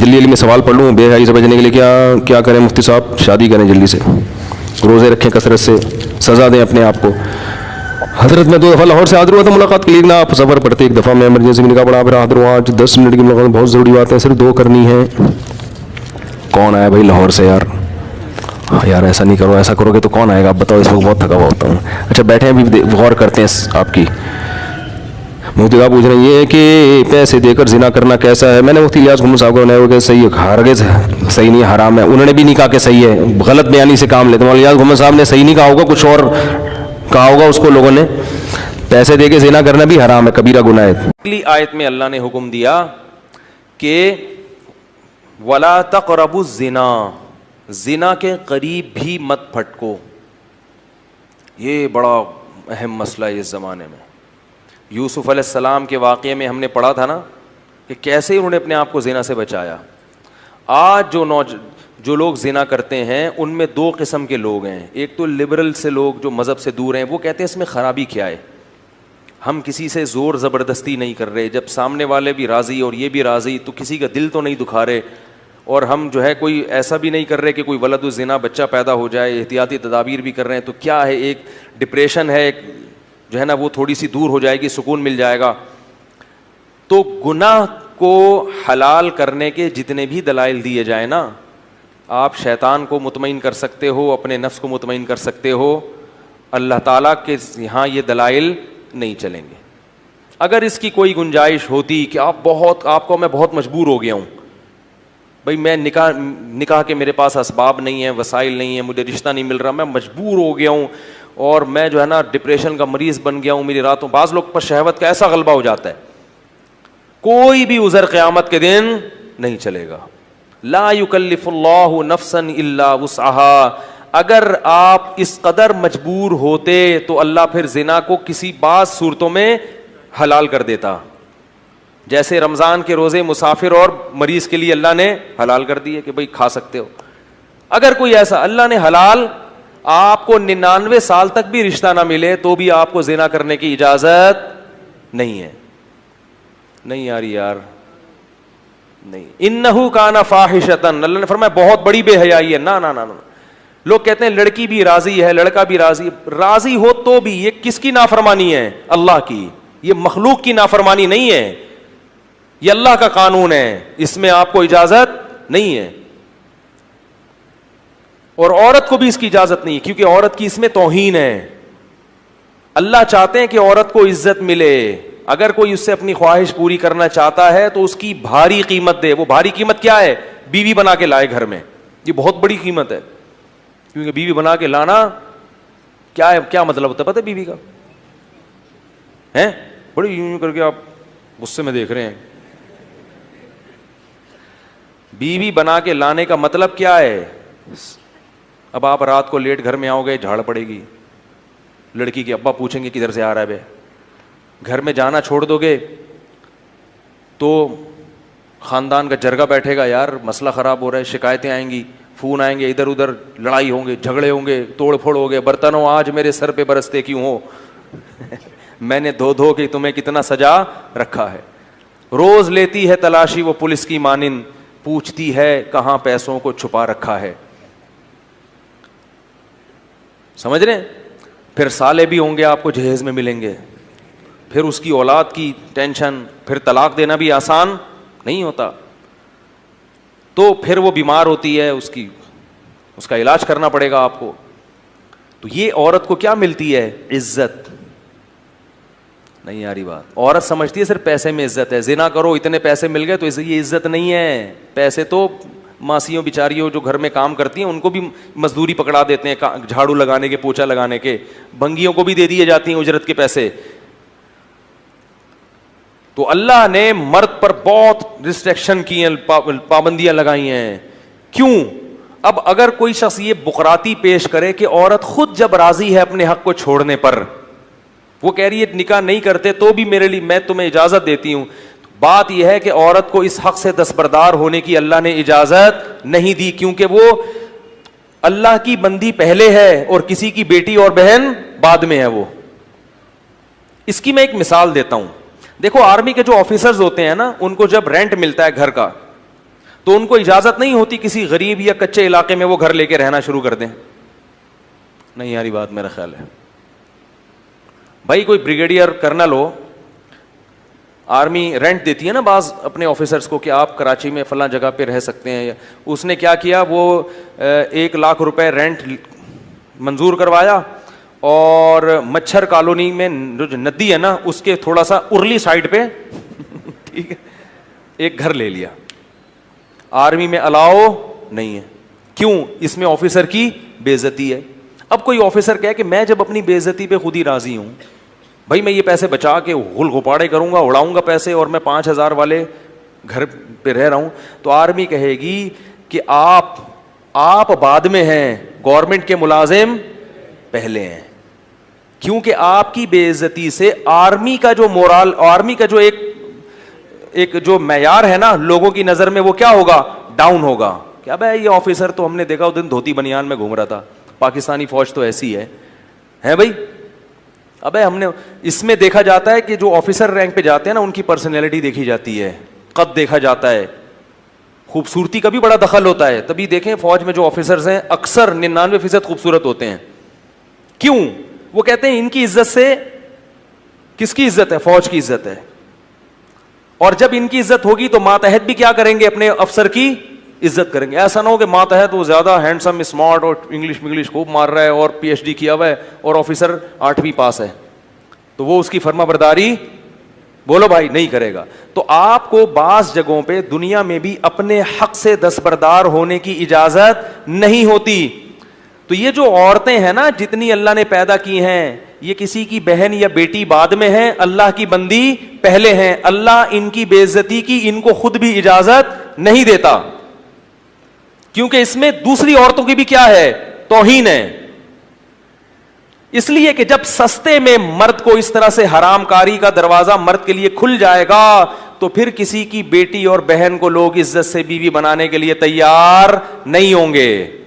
جلدی جلدی میں سوال پڑھ لوں بے حیائی سے بچنے کے لیے کیا کریں مفتی صاحب؟ شادی کریں جلدی سے، روزے رکھیں کثرت سے، سزا دیں اپنے آپ کو. حضرت میں 2 دفعہ لاہور سے حاضر ہوا تھا ملاقات کے لیے نا، آپ سفر پڑتے ایک دفعہ میں ایمرجنسی میں نکاح پڑا، پھر حاضر ہوا. آج 10 منٹ کی ملاقات بہت ضروری بات ہے، صرف 2 کرنی ہے. کون آیا بھائی لاہور سے؟ یار ایسا نہیں کرو، ایسا کرو گے تو کون آئے گا؟ آپ بتاؤ، اس وقت بہت تھکا ہوا ہوتا ہوں. اچھا بیٹھے ہیں، ابھی غور کرتے ہیں آپ کی. مفتی صاحب پوچھ رہے ہیں یہ کہ پیسے دے کر زنا کرنا کیسا ہے؟ میں نے مفتی الیاس گھمر صاحب کو بنایا کہ صحیح ہے، ہرگز صحیح نہیں، حرام ہے. انہوں نے بھی نہیں کہا کہ صحیح ہے، غلط بیانی سے کام لیتے ہیں. الیاس گھمر صاحب نے صحیح نہیں کہا ہوگا، کچھ اور کہا ہوگا اس کو لوگوں نے. پیسے دے کے زنا کرنا بھی حرام ہے، کبیرہ گناہ ہے. اگلی آیت میں اللہ نے حکم دیا کہ وَلَا تَقْرَبُوا الزِّنَا، زنا کے قریب بھی مت پھٹکو. یہ بڑا اہم مسئلہ ہے اس زمانے میں. یوسف علیہ السلام کے واقعے میں ہم نے پڑھا تھا نا کہ کیسے انہوں نے اپنے آپ کو زنا سے بچایا. آج جو لوگ زنا کرتے ہیں ان میں 2 قسم کے لوگ ہیں. ایک تو لبرل سے لوگ جو مذہب سے دور ہیں، وہ کہتے ہیں اس میں خرابی کیا ہے، ہم کسی سے زور زبردستی نہیں کر رہے، جب سامنے والے بھی راضی اور یہ بھی راضی تو کسی کا دل تو نہیں دکھا رہے، اور ہم جو ہے کوئی ایسا بھی نہیں کر رہے کہ کوئی ولد الزنا بچہ پیدا ہو جائے، احتیاطی تدابیر بھی کر رہے ہیں. تو کیا ہے، ایک ڈپریشن ہے، ایک جو ہے نا وہ تھوڑی سی دور ہو جائے گی، سکون مل جائے گا. تو گناہ کو حلال کرنے کے جتنے بھی دلائل دیے جائیں نا، آپ شیطان کو مطمئن کر سکتے ہو، اپنے نفس کو مطمئن کر سکتے ہو، اللہ تعالیٰ کے یہاں یہ دلائل نہیں چلیں گے. اگر اس کی کوئی گنجائش ہوتی کہ آپ کو میں بہت مجبور ہو گیا ہوں بھائی، میں نکاح کے میرے پاس اسباب نہیں ہیں، وسائل نہیں ہیں، مجھے رشتہ نہیں مل رہا، میں مجبور ہو گیا ہوں اور میں جو ہے نا ڈپریشن کا مریض بن گیا ہوں، میری راتوں، بعض لوگ پر شہوت کا ایسا غلبہ ہو جاتا ہے، کوئی بھی عذر قیامت کے دن نہیں چلے گا. لا یکلف اللہ نفسا الا وسعها. اگر آپ اس قدر مجبور ہوتے تو اللہ پھر زنا کو کسی بعض صورتوں میں حلال کر دیتا، جیسے رمضان کے روزے مسافر اور مریض کے لیے اللہ نے حلال کر دیے کہ بھئی کھا سکتے ہو. اگر کوئی ایسا اللہ نے حلال، آپ کو 99 سال تک بھی رشتہ نہ ملے تو بھی آپ کو زنا کرنے کی اجازت نہیں ہے. نہیں یار نہیں. انہو کان فاحشۃ، اللہ نے فرمایا بہت بڑی بے حیائی ہے. نہ لوگ کہتے ہیں لڑکی بھی راضی ہے، لڑکا بھی راضی ہو تو بھی یہ کس کی نافرمانی ہے؟ اللہ کی. یہ مخلوق کی نافرمانی نہیں ہے، یہ اللہ کا قانون ہے، اس میں آپ کو اجازت نہیں ہے. اور عورت کو بھی اس کی اجازت نہیں ہے، کیونکہ عورت کی اس میں توہین ہے. اللہ چاہتے ہیں کہ عورت کو عزت ملے. اگر کوئی اس سے اپنی خواہش پوری کرنا چاہتا ہے تو اس کی بھاری قیمت دے. وہ بھاری قیمت کیا ہے؟ بیوی بنا کے لائے گھر میں. یہ بہت بڑی قیمت ہے، کیونکہ بیوی بنا کے لانا کیا ہے، کیا مطلب ہوتا ہے پتہ ہے بیوی کا؟ ہیں بڑی یوں کر کے آپ غصے میں دیکھ رہے ہیں. بیوی بنا کے لانے کا مطلب کیا ہے؟ اب آپ رات کو لیٹ گھر میں آؤ گے، جھاڑ پڑے گی، لڑکی کے ابا پوچھیں گے کدھر سے آ رہا ہے بے. گھر میں جانا چھوڑ دو گے تو خاندان کا جرگہ بیٹھے گا، یار مسئلہ خراب ہو رہا ہے، شکایتیں آئیں گی، فون آئیں گے، ادھر ادھر لڑائی ہوں گے، جھگڑے ہوں گے، توڑ پھوڑ ہو گے. برتنوں آج میرے سر پہ برستے کیوں ہو؟ میں نے دھو کے تمہیں کتنا سجا رکھا ہے. روز لیتی ہے تلاشی وہ پولیس کی مانند، پوچھتی ہے کہاں پیسوں کو چھپا رکھا ہے. سمجھ رہے ہیں؟ پھر سالے بھی ہوں گے آپ کو جہیز میں ملیں گے، پھر اس کی اولاد کی ٹینشن، پھر طلاق دینا بھی آسان نہیں ہوتا. تو پھر وہ بیمار ہوتی ہے، اس کا علاج کرنا پڑے گا آپ کو. تو یہ عورت کو کیا ملتی ہے؟ عزت. نہیں آ رہی بات؟ عورت سمجھتی ہے صرف پیسے میں عزت ہے. زنا کرو اتنے پیسے مل گئے تو یہ عزت نہیں ہے. پیسے تو ماسیوں بیچاریوں جو گھر میں کام کرتی ہیں ان کو بھی مزدوری پکڑا دیتے ہیں، جھاڑو لگانے کے، پوچھا لگانے کے. بھنگیوں کو بھی دے دیے جاتی ہیں اجرت کے پیسے. تو اللہ نے مرد پر بہت ریسٹرکشن کی ہیں، پابندیاں لگائی ہیں. کیوں؟ اب اگر کوئی شخص یہ بقراتی پیش کرے کہ عورت خود جب راضی ہے اپنے حق کو چھوڑنے پر، وہ کہہ رہی ہے نکاح نہیں کرتے تو بھی میرے لیے، میں تمہیں اجازت دیتی ہوں. بات یہ ہے کہ عورت کو اس حق سے دستبردار ہونے کی اللہ نے اجازت نہیں دی، کیونکہ وہ اللہ کی بندی پہلے ہے اور کسی کی بیٹی اور بہن بعد میں ہے. وہ اس کی میں ایک مثال دیتا ہوں. دیکھو آرمی کے جو آفیسرز ہوتے ہیں نا، ان کو جب رینٹ ملتا ہے گھر کا تو ان کو اجازت نہیں ہوتی کسی غریب یا کچے علاقے میں وہ گھر لے کے رہنا شروع کر دیں. نہیں یاری بات میرا خیال ہے. بھائی کوئی بریگیڈیئر کرنل ہو, آرمی رینٹ دیتی ہے نا بعض اپنے آفیسرس کو کہ آپ کراچی میں فلاں جگہ پہ رہ سکتے ہیں. اس نے کیا کیا, وہ 1,00,000 روپے رینٹ منظور کروایا اور مچھر کالونی میں جو ندی ہے نا اس کے تھوڑا سا ارلی سائڈ پہ ٹھیک ہے ایک گھر لے لیا. آرمی میں الاؤ نہیں ہے. کیوں؟ اس میں آفیسر کی بے عزتی ہے. اب کوئی آفیسر کہے کہ میں جب اپنی بے عزتی پہ خود ہی راضی ہوں, بھائی میں یہ پیسے بچا کے غل غپاڑے کروں گا, اڑاؤں گا پیسے, اور میں 5,000 والے گھر پہ رہ رہا ہوں, تو آرمی کہے گی کہ آپ بعد میں ہیں, گورنمنٹ کے ملازم پہلے ہیں. کیونکہ آپ کی بے عزتی سے آرمی کا جو مورال, آرمی کا جو ایک جو معیار ہے نا لوگوں کی نظر میں, وہ کیا ہوگا, ڈاؤن ہوگا. کیا بھائی یہ آفیسر تو ہم نے دیکھا اس دن دھوتی بنیان میں گھوم رہا تھا, پاکستانی فوج تو ایسی ہے بھائی. ابے ہم نے اس میں دیکھا جاتا ہے کہ جو آفیسر رینک پہ جاتے ہیں نا ان کی پرسنالٹی دیکھی جاتی ہے, قد دیکھا جاتا ہے, خوبصورتی کا بھی بڑا دخل ہوتا ہے. تبھی دیکھیں فوج میں جو آفیسرز ہیں اکثر 99% خوبصورت ہوتے ہیں. کیوں؟ وہ کہتے ہیں ان کی عزت سے, کس کی عزت ہے, فوج کی عزت ہے. اور جب ان کی عزت ہوگی تو ماتحت بھی کیا کریں گے, اپنے افسر کی عزت کریں گے. ایسا نہ ہو کہ ماتحت وہ زیادہ ہینڈسم اسمارٹ اور انگلش خوب مار رہا ہے اور PhD کیا ہوا ہے اور آفیسر 8ویں پاس ہے, تو وہ اس کی فرما برداری بولو بھائی نہیں کرے گا. تو آپ کو بعض جگہوں پہ دنیا میں بھی اپنے حق سے دستبردار ہونے کی اجازت نہیں ہوتی. تو یہ جو عورتیں ہیں نا جتنی اللہ نے پیدا کی ہیں, یہ کسی کی بہن یا بیٹی بعد میں ہیں, اللہ کی بندی پہلے ہیں. اللہ ان کی بے عزتی کی ان کو خود بھی اجازت نہیں دیتا, کیونکہ اس میں دوسری عورتوں کی بھی کیا ہے, توہین ہے. اس لیے کہ جب سستے میں مرد کو اس طرح سے حرام کاری کا دروازہ مرد کے لیے کھل جائے گا تو پھر کسی کی بیٹی اور بہن کو لوگ عزت سے بیوی بنانے کے لیے تیار نہیں ہوں گے.